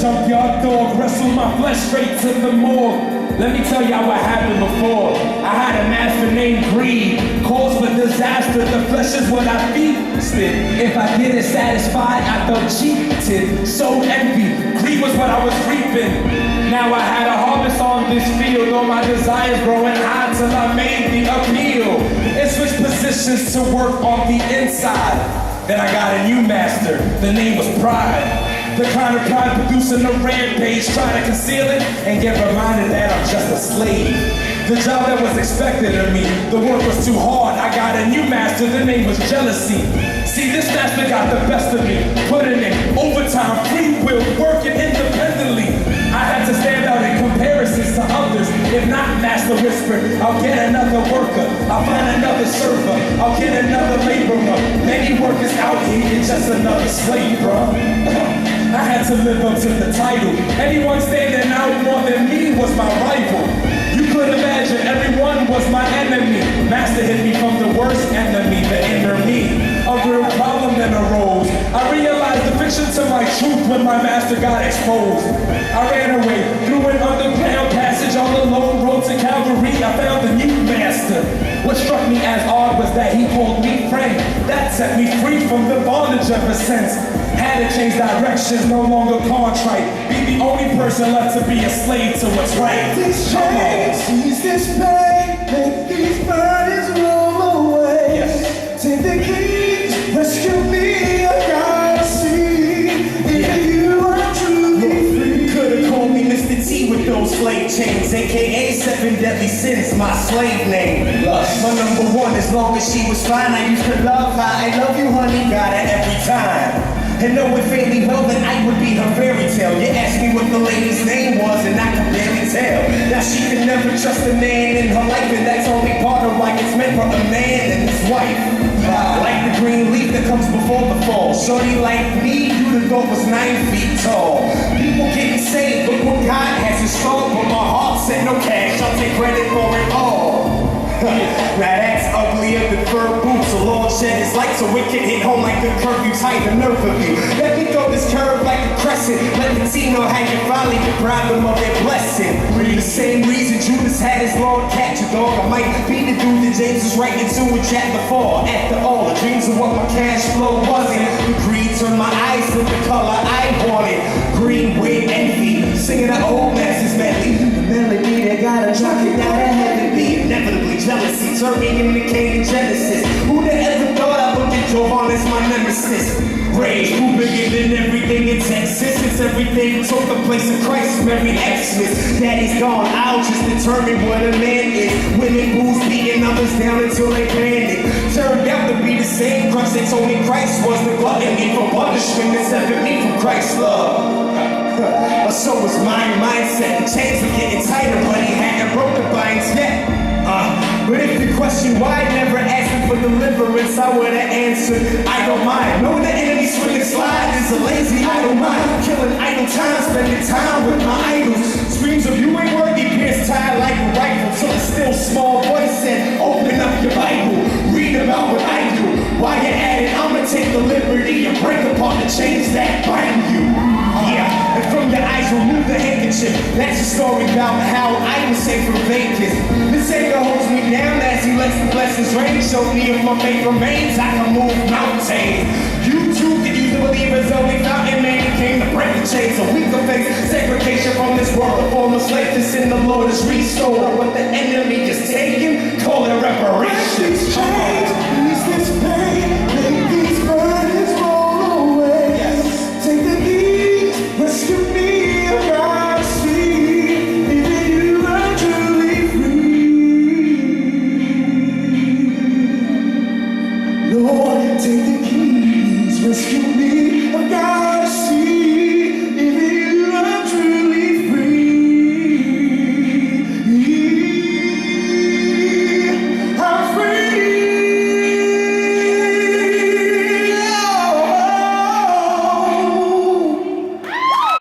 junkyard dog, wrestled my flesh straight to the morgue. Let me tell y'all what happened before. I had a master named Greed, cause for disaster, the flesh is what I feasted. If I didn't satisfy, I felt cheated, so envy. Greed was what I was reaping. Now I had a harvest on this field, all my desires growing high till I made the appeal. And switched positions to work on the inside. Then I got a new master, the name was Pride. The kind of pride producing a rampage, try to conceal it and get reminded that I'm just a slave. The job that was expected of me, the work was too hard. I got a new master, the name was jealousy. See, this master got the best of me, putting in overtime, free will, working independently. I had to stand out in comparisons to others. If not, master whispered, I'll get another worker, I'll find another server, I'll get another laborer. Many workers out here, you're just another slave, bro. I had to live up to the title. Anyone standing out more than me was my rival. You could imagine everyone was my enemy. Master hit me from the worst enemy, the inner me. A real problem then arose. I realized the fiction to my truth when my master got exposed. I ran away through an underground passage on the lone road to Calvary. I found a new master. What struck me as odd was that he called me friend. That set me free from the bondage of a sense. Had to change directions, no longer contrite. Be the only person left to be a slave to what's right. These chains, seize this pain, make these burdens roll away. Yes. Take the keys, rescue me, I gotta see if you are truly free. Could've called me Mr. T with those slave chains, aka 7 deadly sins, my slave name. Lust. My number one, as long as she was fine, I used to love her. I love you, honey, got her every time. And knowing fairly well that I would be her fairy tale. You asked me what the lady's name was and I could barely tell. Now she could never trust a man in her life, and that's only part of why it's meant for a man and his wife. Like the green leaf that comes before the fall. Shorty like me, you the thought was 9 feet tall. People getting saved, look what God has in store. But my heart said no cash, I'll take credit for it all. Now that's uglier than fur boots. The Lord shed his light so it can hit home like the curve. You tight the nerve of you. Let me throw this curve like a crescent. Let the team know how you finally deprive them of their blessing. For the same reason Judas had his Lord catch a dog. I might be the dude that James was writing to in chapter 4. After all, the dreams of what my cash flow wasn't. The greed turned my eyes to the color I wanted. Green with envy, singing the old masters medley. The melody that got a drop it out of heaven beat. Inevitably jealousy turned me into Cain and Genesis. Who'da ever thought I would get Jovan as my nemesis? Rage, who bigger than everything in Texas? It's everything took the place of Christ from every Xmas. Daddy's gone, I'll just determine what a man is. Women booze beating others down until they panic. Turned out to be the same crux that told me Christ was the gluttony from punishment that severed me from Christ's love. But so was my mindset. The chains were getting tighter, but he hadn't broke the binds yet. But if you question why I never asked him for deliverance, I would've answered, I don't mind. Knowing the enemy swinging slide is a lazy idle mind. Killing idle time, spending time with my idols. Screams of you ain't worthy, pierced tied like a rifle. Till a still small voice said, open up your Bible, read about what I do. While you're at it, I'ma take the liberty and break apart the chains that bind you. Yeah, and from your eyes remove the handkerchief. That's a story about how I was saved from Vegas. The Savior holds me down as he lets the blessings rain. Show me if my faith remains, I can move mountains. You too can use the believer's only fountain. Man, he came to break the chains so we can face segregation from this world. Former slave to sin, the Lord is restored. What the enemy is taking, call it reparation.